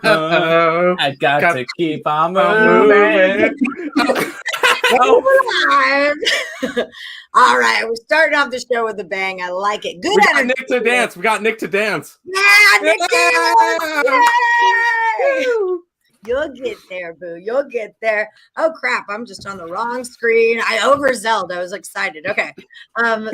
I got to keep on moving. Oh. All right, we're starting off the show with a bang. I like it. Good. We got Nick to dance. We got Nick to dance. Yeah, Nick to dance. Yeah. Yay! You'll get there, boo. You'll get there. Oh crap! I'm just on the wrong screen. I overzelled. I was excited. Okay.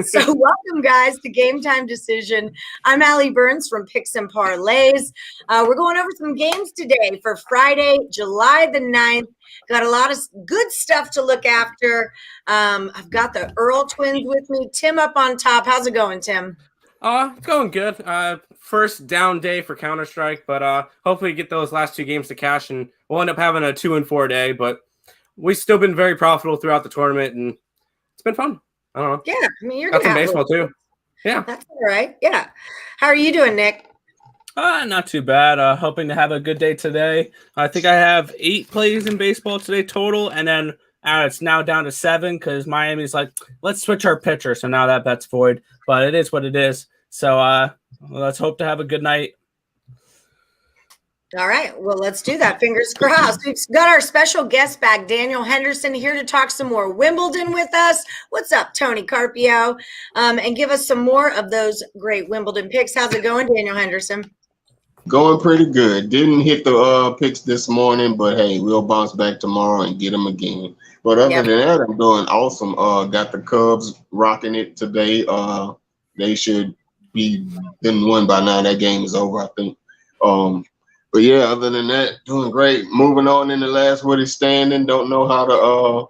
So welcome, guys, to Game Time Decision. I'm Allie Burns from Picks and Parlays. We're going over some games today for Friday, July the 9th. Got a lot of good stuff to look after. I've got the Earle twins with me. Tim up on top. How's it going, Tim? It's going good. First down day for Counter-Strike, but hopefully get those last two games to cash, and we'll end up having a 2-4 day. But we've still been very profitable throughout the tournament, and it's been fun. I don't know. Yeah, I mean, you're got some baseball too. Yeah, that's all right. Yeah, how are you doing, Nick? Not too bad. Hoping to have a good day today. I think I have 8 plays in baseball today total, and then it's now down to 7 because Miami's like, let's switch our pitcher. So now that bet's void, but it is what it is. So let's hope to have a good night. All right. Well, let's do that. Fingers crossed. We've got our special guest back, Daniel Henderson, here to talk some more Wimbledon with us. What's up, Tony Carpio? And give us some more of those great Wimbledon picks. How's it going, Daniel Henderson? Going pretty good. Didn't hit the picks this morning, but hey, we'll bounce back tomorrow and get them again. But other than that, I'm doing awesome. Got the Cubs rocking it today. They should be been won by now. That game is over, I think. But yeah, other than that, doing great. Moving on in the last what is standing. Don't know how to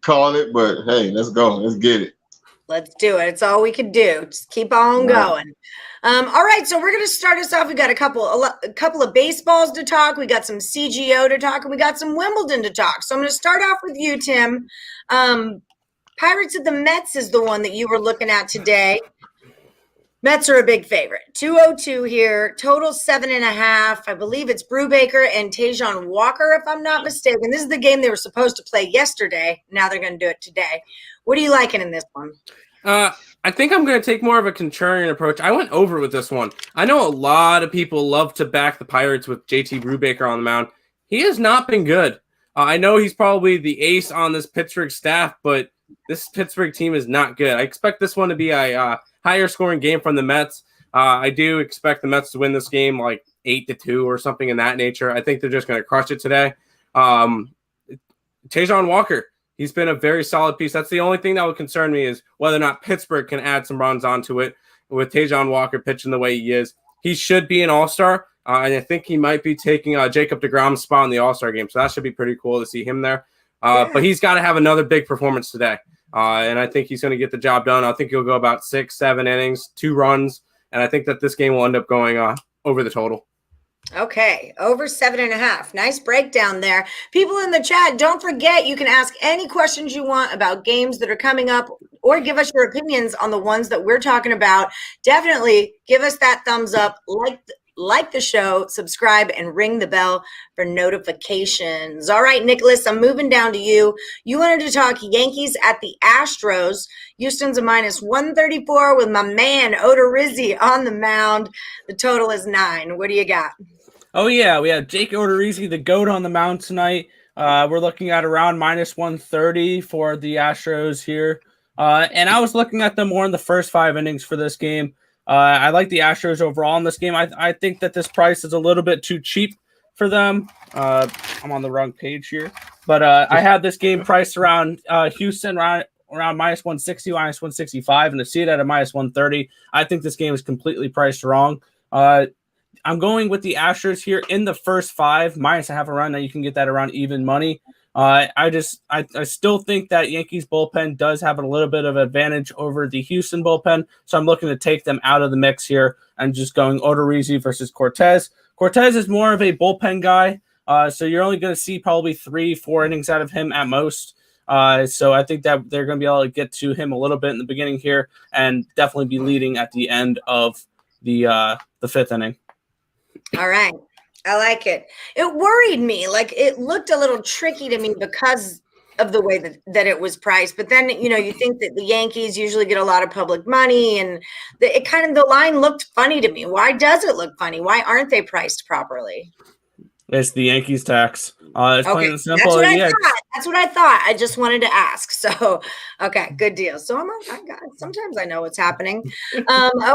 call it, but hey, let's go. Let's get it. Let's do it. It's all we could do. Just keep on going. All right, so we're going to start us off. We got a couple of baseballs to talk. We got some CGO to talk, and we got some Wimbledon to talk. So I'm going to start off with you, Tim. Pirates of the Mets is the one that you were looking at today. Mets are a big favorite. 202 here, total 7.5. I believe it's Brubaker and Tajon Walker, if I'm not mistaken. This is the game they were supposed to play yesterday. Now they're going to do it today. What are you liking in this one? I think I'm going to take more of a contrarian approach. I went over with this one. I know a lot of people love to back the Pirates with JT Brubaker on the mound. He has not been good. I know he's probably the ace on this Pittsburgh staff, but this Pittsburgh team is not good. I expect this one to be a higher scoring game from the Mets. I do expect the Mets to win this game like 8-2 or something in that nature. I think they're just going to crush it today. Tajon Walker, he's been a very solid piece. That's the only thing that would concern me is whether or not Pittsburgh can add some runs onto it with Tajon Walker pitching the way he is. He should be an all-star, and I think he might be taking Jacob deGrom's spot in the all-star game, so that should be pretty cool to see him there. But he's got to have another big performance today, and I think he's going to get the job done. I think he'll go about 6-7 innings, 2 runs, and I think that this game will end up going over the total. Okay, over 7.5. Nice breakdown there. People in the chat, don't forget you can ask any questions you want about games that are coming up or give us your opinions on the ones that we're talking about. Definitely give us that thumbs up, like the show, subscribe, and ring the bell for notifications. All right, Nicholas, I'm moving down to you. You wanted to talk Yankees at the Astros. Houston's a -134 with my man Odorizzi on the mound. The total is 9. What do you got? Oh, yeah, we have Jake Odorizzi, the GOAT, on the mound tonight. We're looking at around -130 for the Astros here. And I was looking at them more in the first 5 innings for this game. I like the Astros overall in this game. I think that this price is a little bit too cheap for them. I'm on the wrong page here. But I have this game priced around Houston around -160, -165, and to see it at a -130, I think this game is completely priced wrong. I'm going with the Astros here in the first 5, -0.5 run. Now you can get that around even money. I still think that Yankees bullpen does have a little bit of advantage over the Houston bullpen, so I'm looking to take them out of the mix here and just going Odorizzi versus Cortez. Cortez is more of a bullpen guy, so you're only going to see probably 3-4 innings out of him at most. So I think that they're going to be able to get to him a little bit in the beginning here and definitely be leading at the end of the 5th inning. All right. I like it. It worried me. Like, it looked a little tricky to me because of the way that it was priced. But then, you think that the Yankees usually get a lot of public money, and the line looked funny to me. Why does it look funny? Why aren't they priced properly? It's the Yankees tax. It's plain and simple. That's what I Yeah. thought. That's what I thought. I just wanted to ask. So, okay, good deal. So sometimes I know what's happening.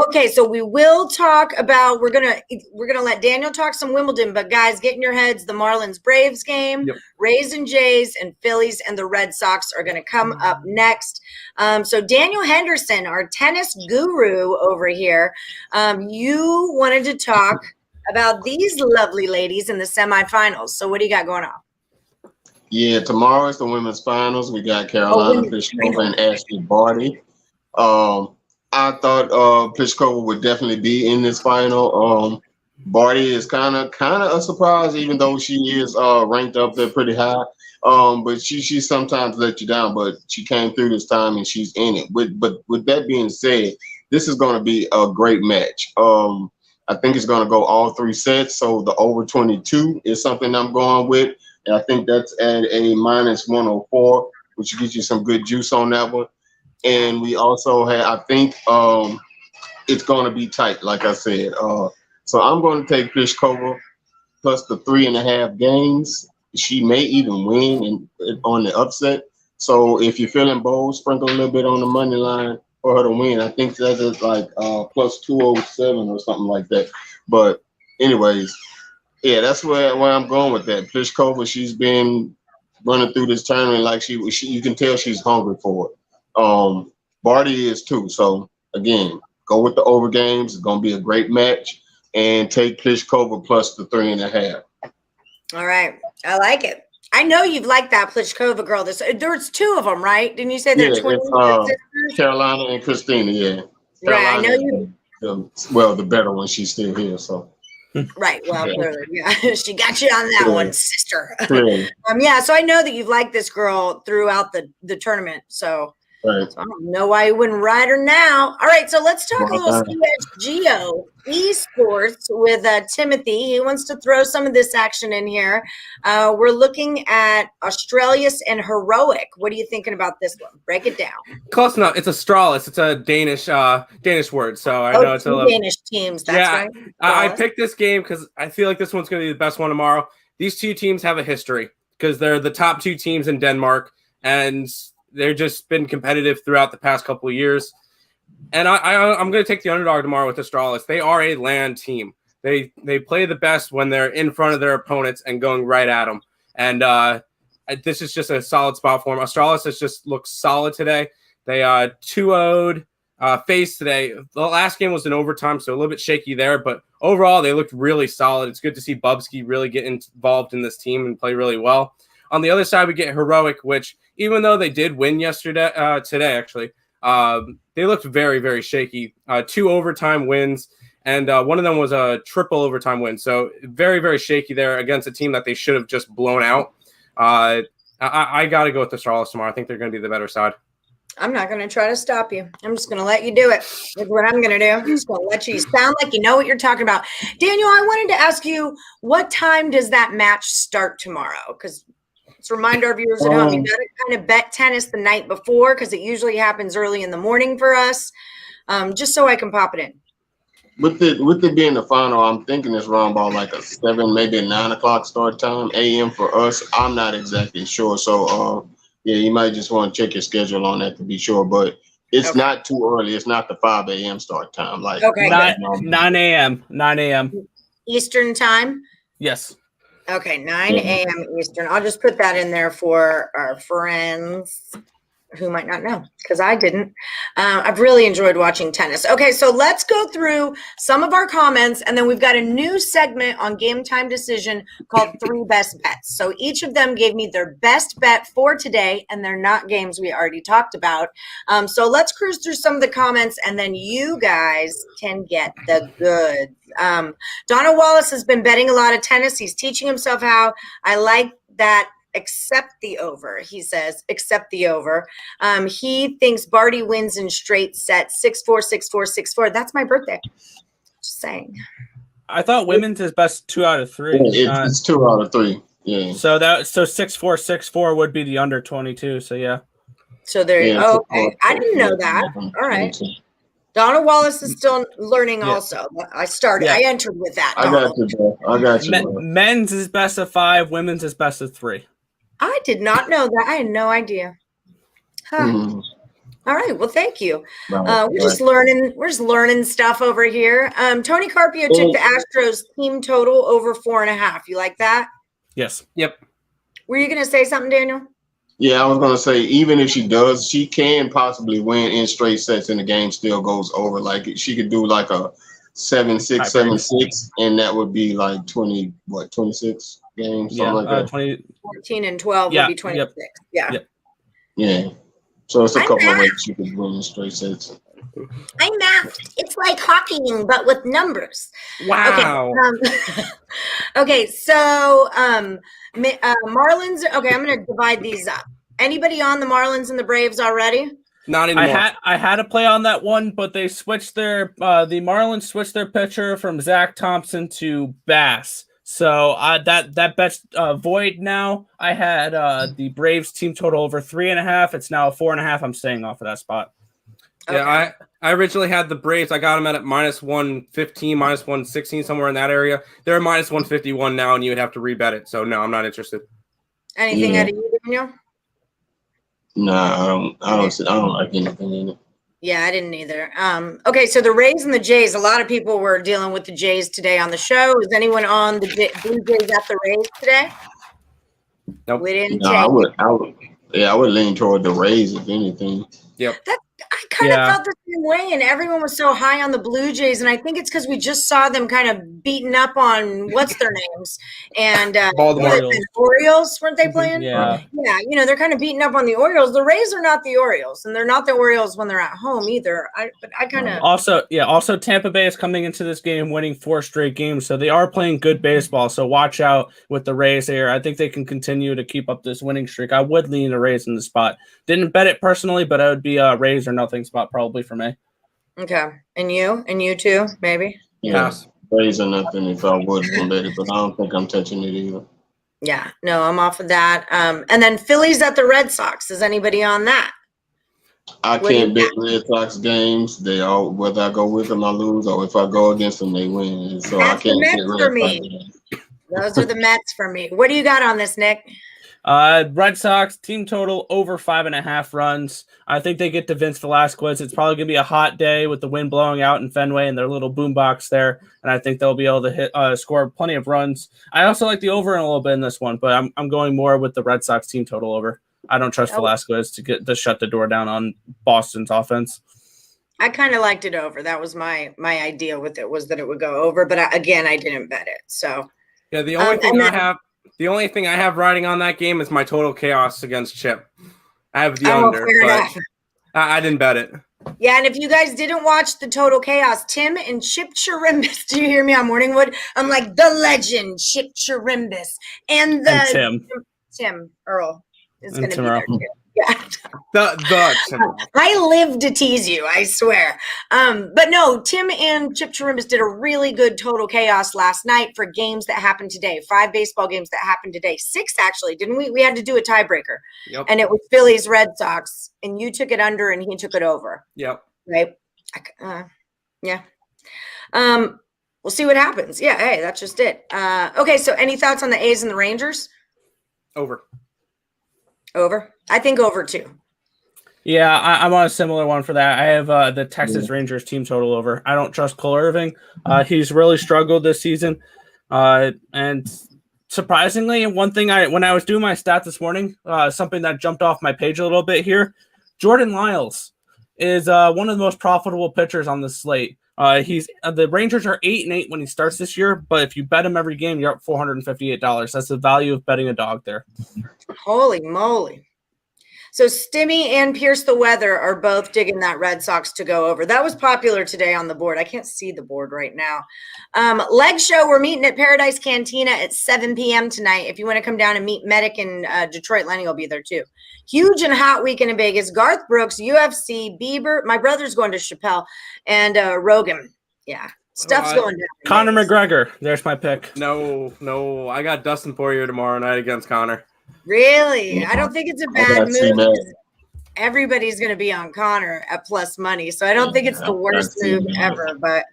Okay, so we will talk about. We're gonna let Daniel talk some Wimbledon, but guys, get in your heads. The Marlins Braves game, Yep. Rays and Jays, and Phillies and the Red Sox are gonna come up next. So Daniel Henderson, our tennis guru over here, you wanted to talk about these lovely ladies in the semifinals. So what do you got going on? Yeah, tomorrow is the women's finals. We got Carolina Pliskova and Ashley Barty. I thought Pliskova would definitely be in this final. Barty is kind of a surprise, even though she is ranked up there pretty high. But she sometimes let you down. But she came through this time and she's in it. But with that being said, this is going to be a great match. I think it's going to go all 3 sets. So the over 22 is something I'm going with. And I think that's at a -104, which gives you some good juice on that one. And we also have, I think it's going to be tight, like I said. So I'm going to take Pliskova plus the 3.5 games. She may even win on the upset. So if you're feeling bold, sprinkle a little bit on the money line for her to win. I think that is like plus 207 or something like that. But anyways, yeah, that's where I'm going with that. Pliskova, she's been running through this tournament like she you can tell she's hungry for it. Barty is too. So again, go with the over games. It's gonna be a great match, and take Pliskova plus the 3.5. All right, I like it. I know you've liked that Pliskova girl. There's 2 of them, right? Didn't you say they're twins? Carolina and Christina. Yeah, Carolina, right. I know you. Well, the better one. She's still here, so. Right. Well, clearly, yeah. She got you on that one, sister. Yeah. Yeah. So I know that you've liked this girl throughout the tournament. So, right. So I don't know why you wouldn't ride her now. All right. So let's talk a little CSGO esports with Timothy. He wants to throw some of this action in here. We're looking at Australis and Heroic. What are you thinking about this one? Break it down. Close enough. It's Australis. It's a Danish word. So I know it's a little Danish teams. That's right. I picked this game because I feel like this one's going to be the best one tomorrow. These 2 teams have a history because they're the top 2 teams in Denmark, and they've just been competitive throughout the past couple of years. And I'm going to take the underdog tomorrow with Australis. They are a land team. They play the best when they're in front of their opponents and going right at them. And this is just a solid spot for them. Australis has just looked solid today. They 2-0'd FaZe today. The last game was in overtime, so a little bit shaky there. But overall, they looked really solid. It's good to see Bubsky really get involved in this team and play really well. On the other side, we get Heroic, which even though they did win today, actually, they looked very, very shaky. 2 overtime wins, and one of them was a triple overtime win. So very, very shaky there against a team that they should have just blown out. I got to go with the Australis tomorrow. I think they're going to be the better side. I'm not going to try to stop you. I'm just going to let you do it. That's what I'm going to do. I'm just going to let you sound like you know what you're talking about. Daniel, I wanted to ask you, what time does that match start tomorrow? Because let's remind our viewers at home, you got to kind of bet tennis the night before because it usually happens early in the morning for us, just so I can pop it in. With it being the final, I'm thinking it's around about like a 7, maybe a 9 o'clock start time a.m. for us. I'm not exactly sure. So, yeah, you might just want to check your schedule on that to be sure. But it's not too early. It's not the 5 a.m. start time. Like 9 a.m. 9 a.m. Eastern time? Yes. Okay, 9 a.m. Eastern. I'll just put that in there for our friends who might not know, because I didn't. I've really enjoyed watching tennis. Okay, so let's go through some of our comments, and then we've got a new segment on Game Time Decision called 3 Best Bets. So each of them gave me their best bet for today, and they're not games we already talked about. So let's cruise through some of the comments, and then you guys can get the goods. Donna Wallace has been betting a lot of tennis. He's teaching himself how. I like that. Accept the over, he says. Accept the over. He thinks Barty wins in straight sets. 6-4, 6-4, 6-4. That's my birthday. Just saying. I thought women's is best 2 out of 3. It's 2 out of 3. Yeah. So 6-4, 6-4 would be the under 22. So yeah. So there you go. Okay. I didn't know that. All right. Donald Wallace is still learning. Yeah. Also, I entered with that. I got you, bro. I got you, bro. Men's is best of 5, women's is best of 3. I did not know that. I had no idea. Huh. Mhm. All right. Well, thank you. Right, We're just learning. We're just learning stuff over here. Tony Carpio took the Astros team total over 4.5. You like that? Yes. Yep. Were you going to say something, Daniel? Yeah, I was gonna say, even if she does, she can possibly win in straight sets, and the game still goes over. Like she could do like a 7-6, 7-6, and that would be like 26 games, something like that. 14 and 12 Yeah, would be 26. yep. Yeah. So it's a I'm couple of back. ways she could win in straight sets. I mathed. It's like hockeying, but with numbers. Wow. Okay. So Marlins. Okay, I'm going to divide these up. Anybody on the Marlins and the Braves already? Not anymore. I had to play on that one, but they switched the Marlins switched their pitcher from Zach Thompson to Bass. So that bet's void now. I had the Braves team total over 3.5. It's now 4.5. I'm staying off of that spot. Yeah, I originally had the Braves. I got them at -115, -116, somewhere in that area. They're at -151 now, and you would have to rebet it. So no, I'm not interested. Anything out of you, Daniel? Nah, I don't like anything in it. Yeah, I didn't either. Okay, so the Rays and the Jays. A lot of people were dealing with the Jays today on the show. Is anyone on the Blue Jays at the Rays today? Nope. We didn't No, I would lean toward the Rays if anything. Yep. I kind of felt the same way, and everyone was so high on the Blue Jays, and I think it's because we just saw them kind of beating up on what's their names and Baltimore Orioles, weren't they playing? Yeah. Yeah. They're kind of beating up on the Orioles. The Rays are not the Orioles, and they're not the Orioles when they're at home either. But I kind of also Tampa Bay is coming into this game winning 4 straight games, so they are playing good baseball. So watch out with the Rays here. I think they can continue to keep up this winning streak. I would lean the Rays in the spot. Didn't bet it personally, but it would be Rays or nothing spot probably for me. Okay, and you too, maybe. Yeah, Pass. Rays or nothing if I would bet it, but I don't think I'm touching it either. Yeah, no, I'm off of that. And then Phillies at the Red Sox. Is anybody on that? I can't bet Red Sox games. They all, whether I go with them, I lose, or if I go against them, they win. And so That's I can't the bet Mets Red for Sox me. games. Those are the Mets for me. What do you got on this, Nick? Red Sox team total over 5.5 runs. I think they get to Vince Velasquez. It's probably gonna be a hot day with the wind blowing out in Fenway and their little boombox there, and I think they'll be able to hit score plenty of runs. I also like the over in a little bit in this one, but I'm going more with the Red Sox team total over. I don't trust Velasquez to shut the door down on Boston's offense. I kind of liked it over. That was my idea with it, was that it would go over, but I didn't bet it. So yeah, the only thing I have riding on that game is my total chaos against Chip. I have the under, but I didn't bet it. Yeah, and if you guys didn't watch the Total Chaos, Tim and Chip Chirimbus, do you hear me on Morningwood? I'm like the legend, Chip Chirimbus, and Tim Earle is going to be there too. Yeah. I live to tease you, I swear. But no, Tim and Chip Chirimbus did a really good Total Chaos last night for games that happened today. 5 baseball games that happened today. 6 actually, didn't we? We had to do a tiebreaker. Yep. And it was Phillies Red Sox, and you took it under and he took it over. Yep. Right? Yeah. We'll see what happens. Yeah, hey, that's just it. Okay, so any thoughts on the A's and the Rangers? Over. I think over too. Yeah, I'm on a similar one for that. I have the Texas Rangers team total over. I don't trust Cole Irving. He's really struggled this season. And surprisingly, one thing when I was doing my stats this morning, something that jumped off my page a little bit here, Jordan Lyles is one of the most profitable pitchers on the slate. The Rangers are 8-8 when he starts this year, but if you bet him every game, you're up $458. That's the value of betting a dog there. Holy moly. So Stimmy and Pierce the Weather are both digging that Red Sox to go over. That was popular today on the board. I can't see the board right now. Leg show, we're meeting at Paradise Cantina at 7 p.m. tonight. If you want to come down and meet Medic and Detroit, Lenny will be there too. Huge and hot weekend in Vegas. Garth Brooks, UFC, Bieber. My brother's going to Chappelle and Rogan. Yeah. Stuff's going down. Conor McGregor. There's my pick. No. I got Dustin Poirier tomorrow night against Conor. Really? I don't think it's a bad move. everybody's going to be on Connor at plus money. So I don't think it's the worst move ever, but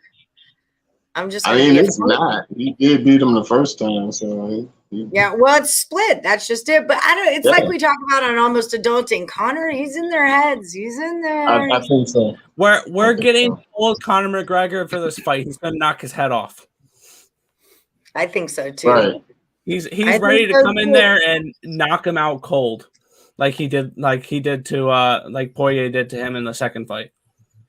I'm just. I mean, it's not. He did beat him the first time, so. Yeah, well, it's split. That's just it. But I don't. It's like we talk about on Almost Adulting. Connor, he's in their heads. He's in there. I think so. We're getting old Conor McGregor for this fight. He's gonna knock his head off. I think so too. Right. He's ready to come in there and knock him out cold, like he did to like Poirier did to him in the second fight.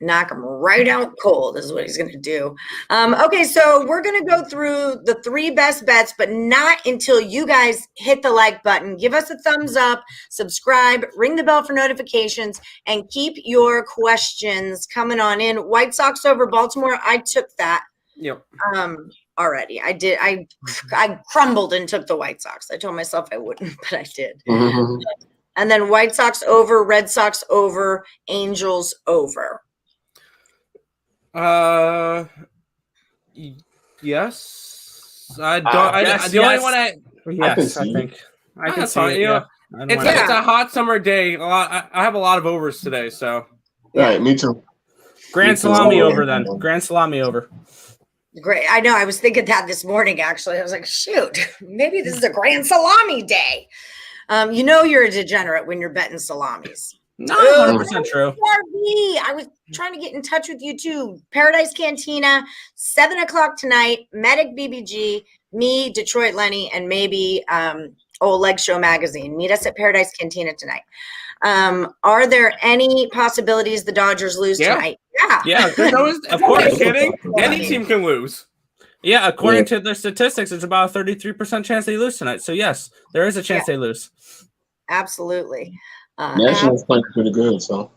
Knock him right out cold is what he's going to do. Okay, so we're going to go through the 3 best bets, but not until you guys hit the like button. Give us a thumbs up, subscribe, ring the bell for notifications, and keep your questions coming on in. White Sox over Baltimore, I took that. Yep. Already. I did. I crumbled and took the White Sox. I told myself I wouldn't, but I did. Mm-hmm. And then White Sox over, Red Sox over, Angels over. Yes. I don't. The only one I think I can see it. You know, it's a hot summer day. I have a lot of overs today, so. Right, me too. Grand Salami over then. Grand Salami over. Great. I know. I was thinking that this morning, actually. I was like, shoot, maybe this is a Grand Salami day. You know you're a degenerate when you're betting salamis. No, 100% true. I was trying to get in touch with you too. Paradise Cantina, 7:00 tonight. Medic BBG, me, Detroit Lenny, and maybe Leg Show Magazine. Meet us at Paradise Cantina tonight. Are there any possibilities the Dodgers lose tonight? Yeah. Of course. Kidding? Any team can lose. Yeah, according to their statistics, it's about a 33% chance they lose tonight. So yes, there is a chance they lose. Absolutely. Nationals playing pretty good, so.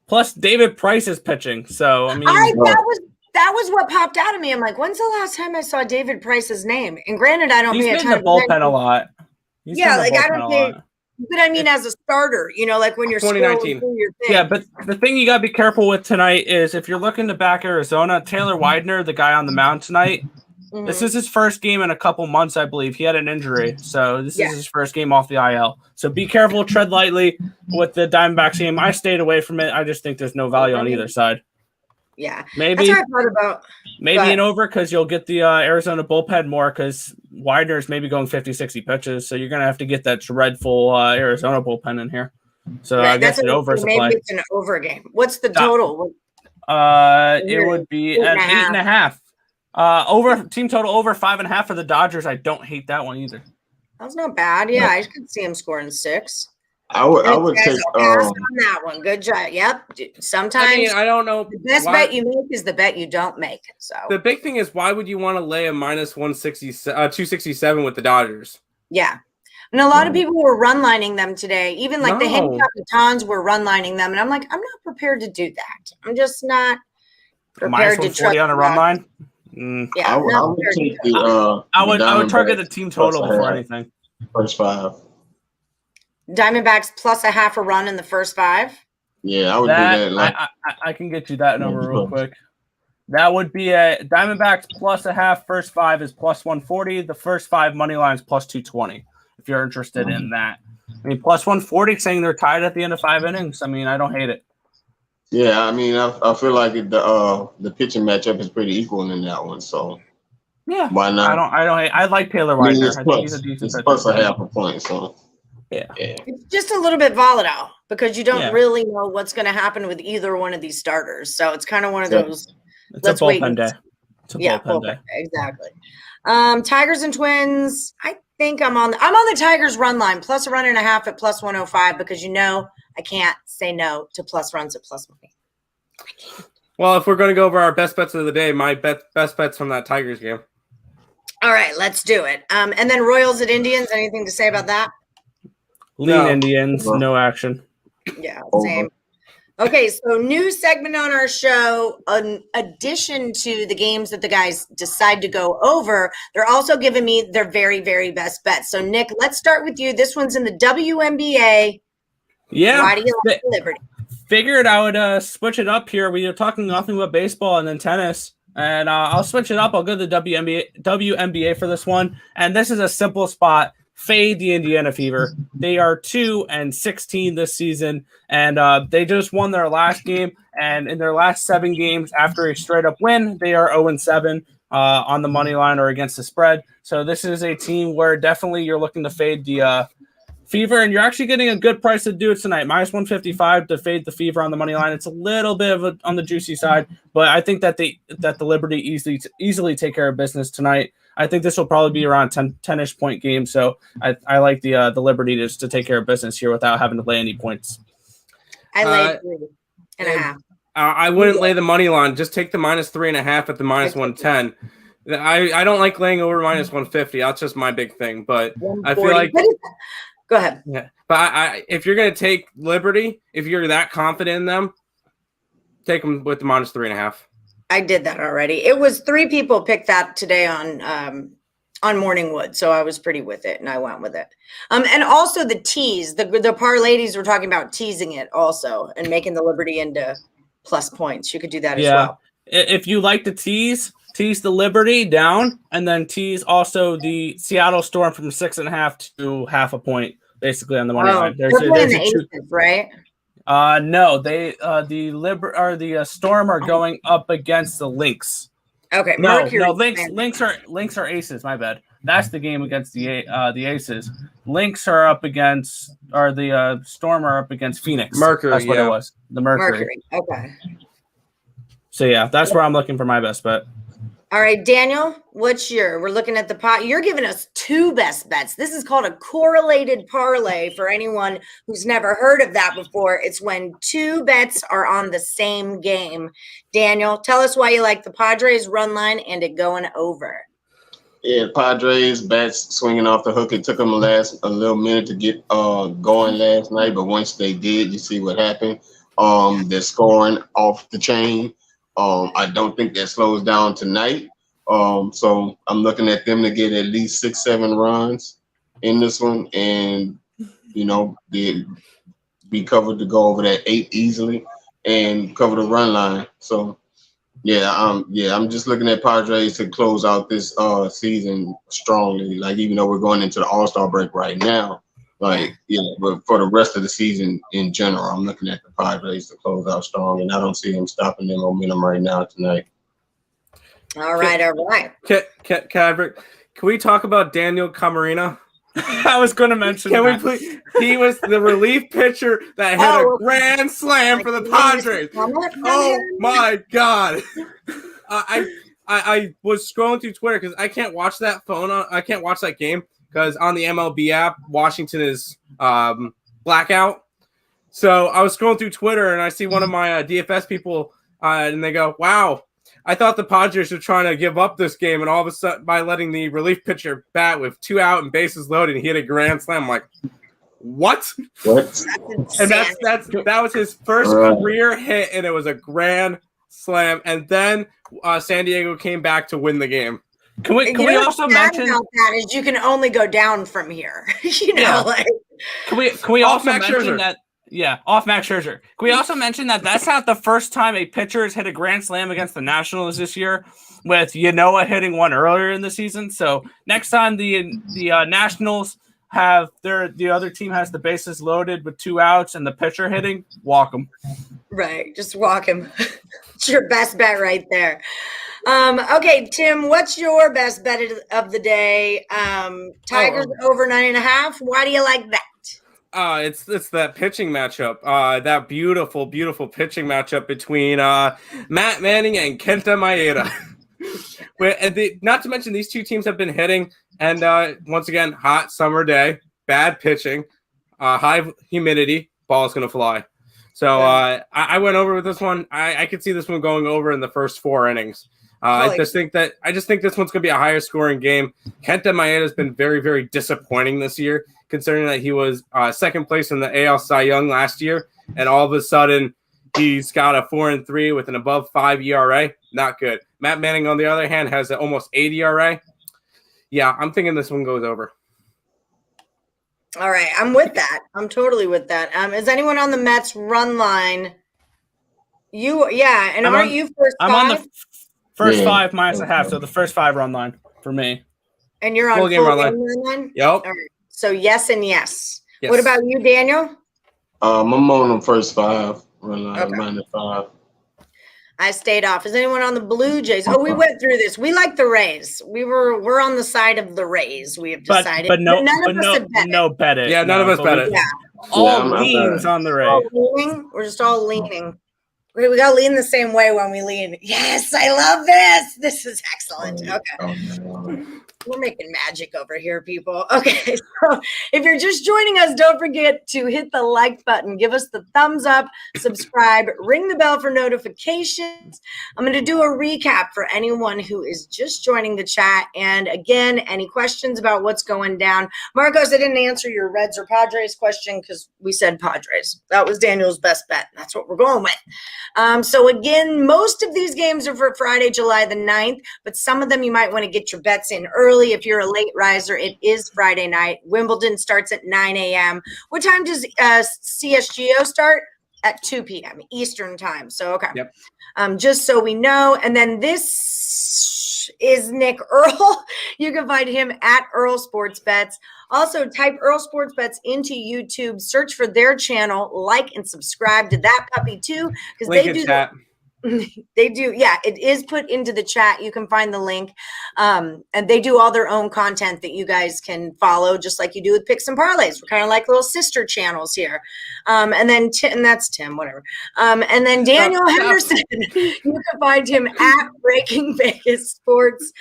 Plus, David Price is pitching, so I mean, that was what popped out of me. I'm like, when's the last time I saw David Price's name? And granted, I don't pay a ton of bullpen a lot. I don't pay. But I mean, as a starter, like when you're 2019. Yeah, but the thing you got to be careful with tonight is if you're looking to back Arizona, Taylor Widener, the guy on the mound tonight, this is his first game in a couple months, I believe. He had an injury, so this is his first game off the IL. So be careful, tread lightly with the Diamondbacks game. I stayed away from it. I just think there's no value on either side. Yeah, maybe that's what I thought about. Maybe an over because you'll get the Arizona bullpen more because Widener's maybe going 50, 60 pitches. So you're going to have to get that dreadful Arizona bullpen in here. So I guess an over is a play. Maybe it's an over game. What's the total? It would be at 8.5. Over team total over 5.5 for the Dodgers. I don't hate that one either. That's not bad. Yeah, I could see him scoring 6. I would take pass on that one. Good job. Yep. Sometimes I don't know. The best bet you make is the bet you don't make. So the big thing is, why would you want to lay a minus 267 with the Dodgers? Yeah. And a lot of people were run lining them today. Even like the Handicappers were run lining them. And I'm like, I'm not prepared to do that. I'm just not prepared to trust on a run line. Yeah, I would take I would target the team total before anything. First 5. Diamondbacks plus a half a run in the first 5. Yeah, I would do that. I can get you that number real quick. That would be a Diamondbacks plus a half. First 5 is plus 140. The first 5 money lines plus 220. If you're interested in that, I mean, plus 140 saying they're tied at the end of 5 innings. I mean, I don't hate it. Yeah, I mean, I feel like the pitching matchup is pretty equal in that one. So yeah, why not? I don't hate. I like Taylor Widener. I think he's a decent pitcher. Plus a half a point. So yeah, it's just a little bit volatile because you don't really know what's going to happen with either one of these starters. So it's kind of one of those. It's a bullpen day. It's a bullpen day. Exactly. Tigers and Twins. I think I'm on the Tigers run line plus a run and a half at plus 105 because I can't say no to plus runs at plus money. Well, if we're going to go over our best bets of the day, my best bets from that Tigers game. All right, let's do it. And then Royals at Indians. Anything to say about that? Lean Indians, no action. Yeah, same. Okay, so new segment on our show. In addition to the games that the guys decide to go over, they're also giving me their very, very best bets. So, Nick, let's start with you. This one's in the WNBA. Yeah. Why do you like Liberty? Figured I would switch it up here. We were talking nothing but baseball and then tennis. And I'll switch it up. I'll go to the WNBA for this one. And this is a simple spot. fade the Indiana Fever. They are 2-16 this season, and they just won their last game. And in their last 7 games after a straight up win, they are 0-7 on the money line or against the spread. So this is a team where definitely you're looking to fade the Fever, and you're actually getting a good price to do it tonight. -155 to fade the Fever on the money line. It's a little bit of on the juicy side, but I think that the Liberty easily take care of business tonight. I think this will probably be around 10-ish point game, so I like the Liberty just to take care of business here without having to lay any points. I laid 3.5. I wouldn't lay the money line. Just take the -3.5 at the -110. I don't like laying over -150. That's just my big thing, but I feel like. Go ahead. Yeah, but if you're going to take Liberty, if you're that confident in them, take them with the -3.5. I did that already. It was 3 people picked that today on Morningwood, so I was pretty with it, and I went with it. And also the tease, the parlays were talking about teasing it also and making the Liberty into plus points. You could do that as well. If you like to tease the Liberty down, and then tease also the Seattle Storm from 6.5 to 0.5 point, basically on the money line. They're playing the Aces, right? No, they the Storm are going up against the Lynx. Okay, no, Lynx are Aces. My bad. That's the game against the Aces. Lynx are up against, or the Storm are up against Phoenix. Mercury. That's what it was. The Mercury. Okay. So yeah, that's where I'm looking for my best bet. All right, Daniel, we're looking at the pot. You're giving us 2 best bets. This is called a correlated parlay for anyone who's never heard of that before. It's when 2 bets are on the same game. Daniel, tell us why you like the Padres run line and it going over. Yeah, Padres bats swinging off the hook. It took them a little minute to get going last night, but once they did, you see what happened. They're scoring off the chain. I don't think that slows down tonight. So I'm looking at them to get at least 6-7 runs in this one, and be covered to go over that 8 easily and cover the run line. So I'm just looking at Padres to close out this season strongly. Like, even though we're going into the All-Star break right now, but for the rest of the season in general, I'm looking at the Padres to close out strong, and I don't see them stopping their momentum right now tonight. All right. Can we talk about Daniel Camarena? I was going to mention Can we please? He was the relief pitcher that hit a grand slam for the Padres. Oh my God! I was scrolling through Twitter because I can't watch that I can't watch that game because on the MLB app, Washington is blackout. So I was scrolling through Twitter and I see one of my DFS people and they go, "Wow, I thought the Padres were trying to give up this game, and all of a sudden, by letting the relief pitcher bat with 2 out and bases loaded, he hit a grand slam." I'm like, what? And that was his first career hit, and it was a grand slam. And then San Diego came back to win the game. Can we also mention about that is you can only go down from here? Can we also mention that? Yeah, off Max Scherzer. Can we also mention that that's not the first time a pitcher has hit a grand slam against the Nationals this year, with Yanoa hitting one earlier in the season. So next time the Nationals have the other team has the bases loaded with 2 outs and the pitcher hitting, walk them. Right, just walk him. It's your best bet right there. Okay, Tim, what's your best bet of the day? Tigers over 9.5. Why do you like that? It's that pitching matchup. That beautiful pitching matchup between Matt Manning and Kenta Maeda. Not to mention, these 2 teams have been hitting, and once again, hot summer day, bad pitching, high humidity, ball is going to fly. So I went over with this one. I could see this one going over in the first 4 innings. I just think this one's going to be a higher scoring game. Kenta Maeda has been very, very disappointing this year, considering that he was second place in the AL Cy Young last year, and all of a sudden he's got a 4-3 with an above 5 ERA. Not good. Matt Manning, on the other hand, has an almost 8 ERA. Yeah, I'm thinking this one goes over. All right, I'm with that. I'm totally with that. Is anyone on the Mets run line? Aren't you first 5? I'm on the first 5 minus a half, so the first 5 run line for me. And you're on full game run line? Yep. All right. So yes and yes. Yes. What about you, Daniel? I'm on the first 5. Run Okay. -5. I stayed off. Is anyone on the Blue Jays? Oh, we went through this. We like the Rays. We're on the side of the Rays. We have decided. But no, none of us have bet it. no bet it. Yeah, none of us bet it. Yeah. All I'm leans not. on the All Rays. leaning. We're just all leaning. We got to lean the same way when we lean. Yes, I love this. This is excellent. Okay. We're making magic over here, people. Okay, so if you're just joining us, don't forget to hit the like button, give us the thumbs up, subscribe, ring the bell for notifications. I'm going to do a recap for anyone who is just joining the chat. And again, any questions about what's going down? Marcos, I didn't answer your Reds or Padres question because we said Padres. That was Daniel's best bet. That's what we're going with. So again, most of these games are for Friday, July the 9th, but some of them you might want to get your bets in early. If you're a late riser, it is Friday night. Wimbledon starts at 9 a.m. What time does CSGO start? At 2 p.m. Eastern time. So, okay. Yep. Just so we know. And then this is Nick Earle. You can find him at Earle Sports Bets. Also, type Earle Sports Bets into YouTube. Search for their channel. Like and subscribe to that puppy too. Because they do chat. They do. Yeah, it is put into the chat. You can find the link. And they do all their own content that you guys can follow, just like you do with Picks and Parlays. We're kind of like little sister channels here. And then, and that's Tim, whatever. And then Daniel Henderson, you can find him at Breaking Vegas Sports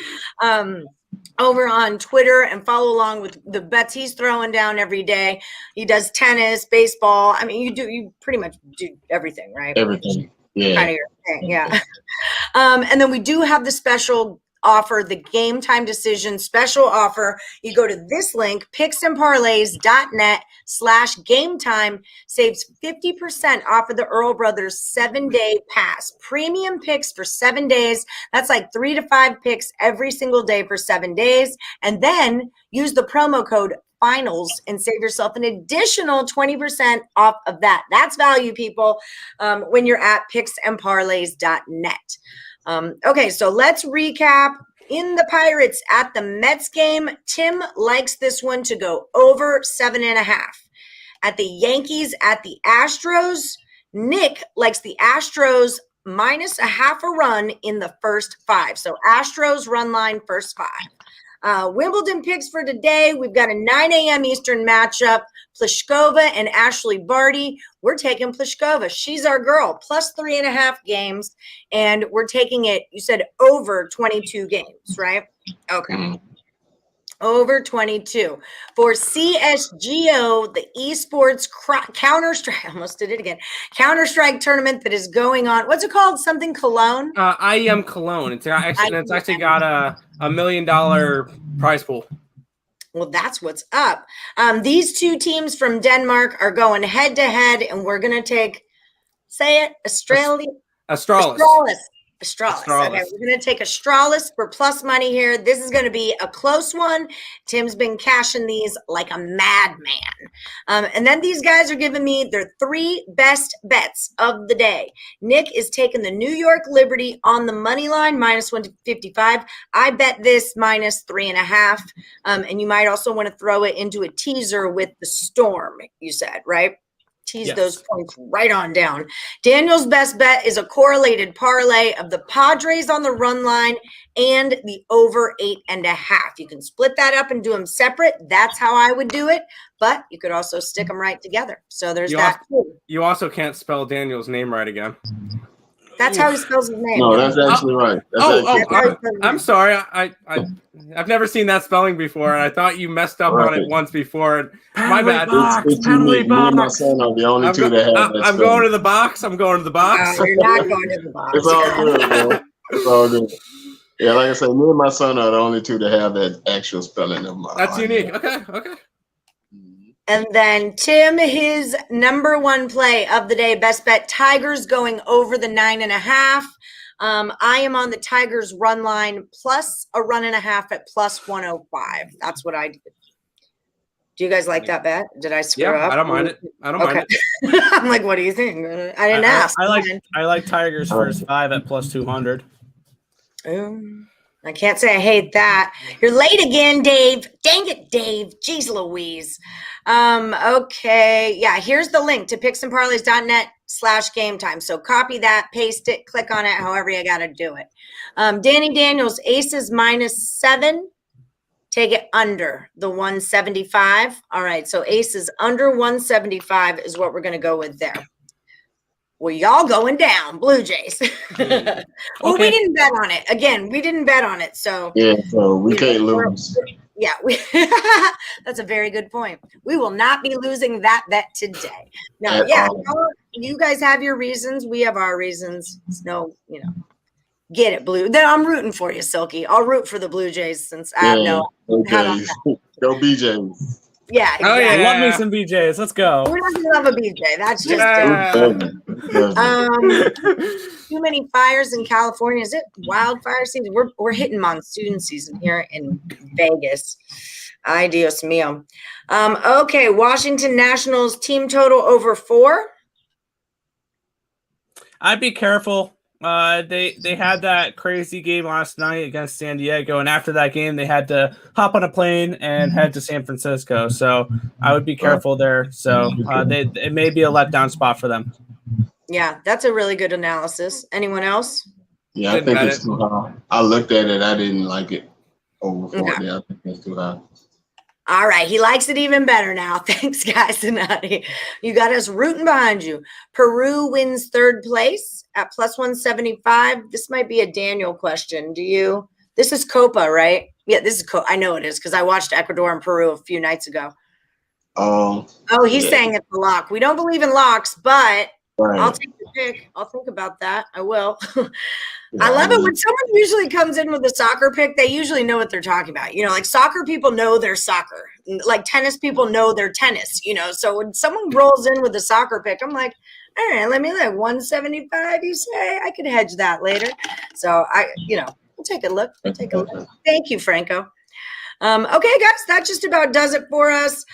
over on Twitter and follow along with the bets he's throwing down every day. He does tennis, baseball. I mean, you pretty much do everything, right? Everything. Yeah. Kind of your thing, yeah. And then we do have the special offer, the game time decision special offer. You go to this link, picksandparlays.net/game time, saves 50% off of the Earle Brothers 7-day pass. Premium picks for 7 days. That's like 3 to 5 picks every single day for 7 days. And then use the promo code finals and save yourself an additional 20% off of that. That's value, people, when you're at picksandparlays.net. Okay, so let's recap. In the Pirates at the Mets game, Tim likes this one to go over 7.5. At the Yankees at the Astros, Nick likes the Astros minus a half a run in the first 5. So Astros run line first 5. Wimbledon picks for today. We've got a 9 a.m. Eastern matchup. Pliskova and Ashley Barty. We're taking Pliskova. She's our girl. Plus 3.5 games. And we're taking it, you said over 22 games, right? Okay. Over 22. For CSGO, the esports Counter-Strike, I almost did it again. Counter-Strike tournament that is going on. What's it called? Something Cologne? I am Cologne. It's actually got a $1 million prize pool. Well, that's what's up. These two teams from Denmark are going head to head, and we're going to take, say it, Astralis. Okay, we're going to take Astralis for plus money here. This is going to be a close one. Tim's been cashing these like a madman. And then these guys are giving me their 3 best bets of the day. Nick is taking the New York Liberty on the money line, minus 155. I bet this minus 3.5. And you might also want to throw it into a teaser with the Storm, you said, right? Tease those points right on down. Daniel's best bet is a correlated parlay of the Padres on the run line and the over 8.5. You can split that up and do them separate. That's how I would do it. But you could also stick them right together. So there's that too. You also can't spell Daniel's name right again. That's how he spells his name. No, that's actually right. I'm sorry. I've never seen that spelling before, and I thought you messed up on it once before. My bad. Penalty box. Me and my son are the only two that have that. I'm going to the box. I'm going to the box. No, you're not going to the box. It's all good, bro. It's all good. Yeah, like I said, me and my son are the only two that have that actual spelling of my. That's unique. Okay. And then Tim, his number 1 play of the day, best bet, Tigers going over the 9.5. I am on the Tigers run line plus a 1.5 at plus 105. That's what I did. Do you guys like that bet? Did I screw up? I don't mind it. Mind it. I'm like, what do you think? I didn't ask. I like Tigers first 5 at plus 200. I can't say I hate that. You're late again, Dave. Dang it, Dave. Jeez Louise. Okay. Yeah, here's the link to picksandparlays.net/game time. So copy that, paste it, click on it, however you got to do it. Danny Daniels, aces -7. Take it under the 175. All right. So aces under 175 is what we're going to go with there. Well, y'all going down, Blue Jays. Well, we didn't bet on it. Again, we didn't bet on it. So yeah, so we can't lose. Yeah, that's a very good point. We will not be losing that bet today. No, yeah, you guys have your reasons. We have our reasons. No, get it, Blue. Then I'm rooting for you, Silky. I'll root for the Blue Jays since I have no. Okay. Go BJs. Yeah. Exactly. Oh yeah, love me some BJs. Let's go. Who doesn't love a BJ? That's just too many fires in California. Is it wildfire season? We're hitting monsoon season here in Vegas. Ay, Dios mío. Okay, Washington Nationals team total over 4. I'd be careful. They had that crazy game last night against San Diego, and after that game, they had to hop on a plane and head to San Francisco. So I would be careful there. So it may be a letdown spot for them. Yeah, that's a really good analysis. Anyone else? Yeah, I think it's too high. I looked at it. I didn't like it over 40. Okay. I think it's too high. All right. He likes it even better now. Thanks, guys. You got us rooting behind you. Peru wins 3rd place at +175. This might be a Daniel question. This is Copa, right? Yeah, this is Copa. I know it is because I watched Ecuador and Peru a few nights ago. He's saying it's a lock. We don't believe in locks, but I'll take the pick. I'll think about that. I will. I love it when someone usually comes in with a soccer pick. They usually know what they're talking about. Like soccer people know their soccer. Like tennis people know their tennis. So when someone rolls in with a soccer pick, I'm like, all right, let me 175. You say I could hedge that later. So we'll take a look. Thank you, Franco. Okay, guys, that just about does it for us.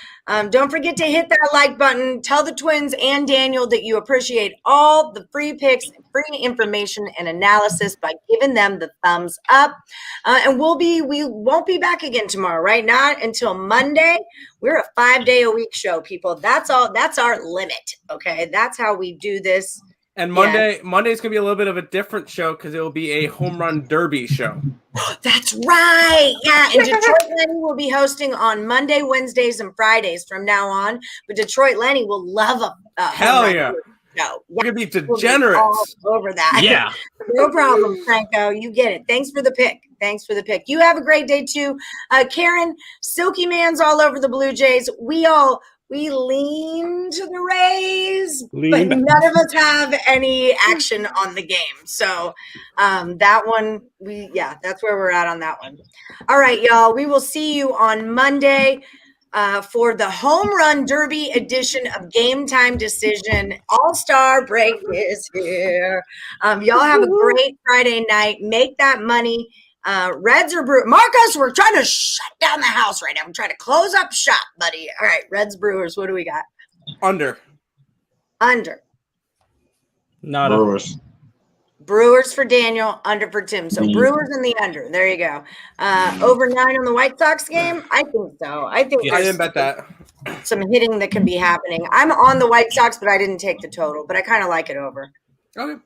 Don't forget to hit that like button. Tell the twins and Daniel that you appreciate all the free picks, free information, and analysis by giving them the thumbs up. And we won't be back again tomorrow, right? Not until Monday. We're a 5-day-a-week show, people. That's all. That's our limit. Okay, that's how we do this. And Monday's going to be a little bit of a different show because it will be a home run derby show. That's right. Yeah. And Detroit Lenny will be hosting on Monday, Wednesdays, and Fridays from now on. But Detroit Lenny will love a hell yeah. No, we're going to be degenerates. All over that. Yeah. No problem, Franco. You get it. Thanks for the pick. You have a great day too. Karen, Silky Man's all over the Blue Jays. We lean to the Rays, but none of us have any action on the game. So that one, that's where we're at on that one. All right, y'all. We will see you on Monday for the Home Run Derby edition of Game Time Decision. All-Star break is here. Y'all have a great Friday night. Make that money. Reds or Brewers? Marcus, we're trying to shut down the house right now. I'm trying to close up shop, buddy. All right, Reds, Brewers. What do we got? Under. Not Brewers for Daniel, under for Tim. So Brewers in the under. There you go. Over 9 on the White Sox game? I think so. I didn't bet that. Some hitting that can be happening. I'm on the White Sox, but I didn't take the total. But I kind of like it over. Okay.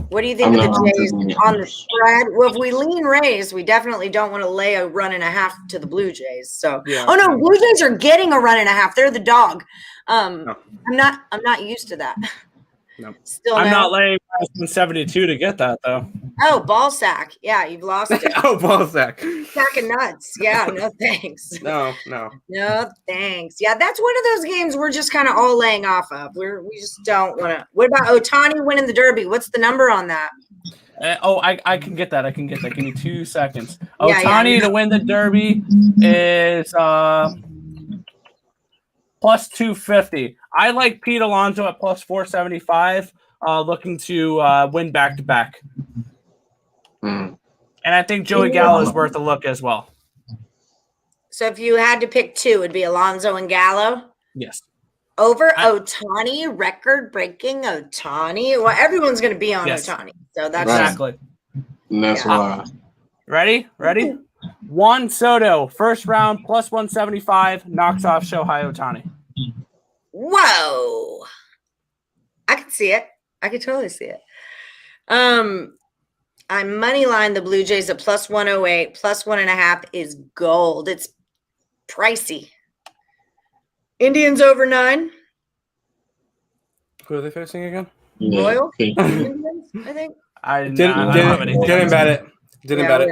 What do you think of the Jays on the spread? Well, if we lean Rays, we definitely don't want to lay a 1.5 to the Blue Jays. So, Oh no, Blue Jays are getting a 1.5. They're the dog. No. I'm not used to that. No. I'm not laying 172 to get that though. Oh, ball sack. Yeah, you've lost it. Ball sack. Sack of nuts. Yeah, no thanks. No, thanks. Yeah, that's one of those games we're just kind of all laying off of. We just don't want to. What about Ohtani winning the Derby? What's the number on that? I can get that. Give me 2 seconds. Ohtani to win the Derby is plus 250. I like Pete Alonso at plus 475, looking to win back-to-back. And I think Joey Gallo is worth a look as well. So if you had to pick 2, it'd be Alonso and Gallo? Yes. Over Ohtani, record-breaking Ohtani? Well, everyone's going to be on Ohtani. So that's exactly. And that's why. Ready? Juan Soto, first round, plus 175, knocks off Shohei Ohtani. Whoa. I can see it. I can totally see it. I money line the Blue Jays at plus 108, plus 1.5 is gold. It's pricey. Indians over 9. Who are they facing again? Yeah. Royal Indians, I think. I Didn't bet it. Didn't bet it.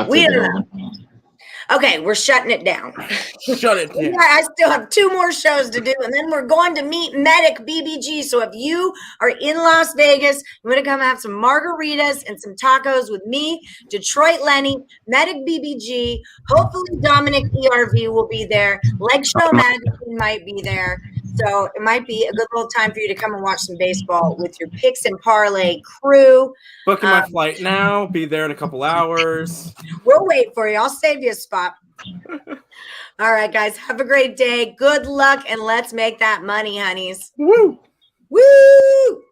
We don't know. Okay, we're shutting it down. Shut it down. I still have 2 more shows to do, and then we're going to meet Medic BBG. So if you are in Las Vegas, you want to come have some margaritas and some tacos with me, Detroit Lenny, Medic BBG. Hopefully Dominic ERV will be there. Leg Show Magazine might be there. So it might be a good little time for you to come and watch some baseball with your picks and parlay crew. Booking my flight now. Be there in a couple hours. We'll wait for you. I'll save you a spot. All right, guys. Have a great day. Good luck, and let's make that money, honeys. Woo! Woo!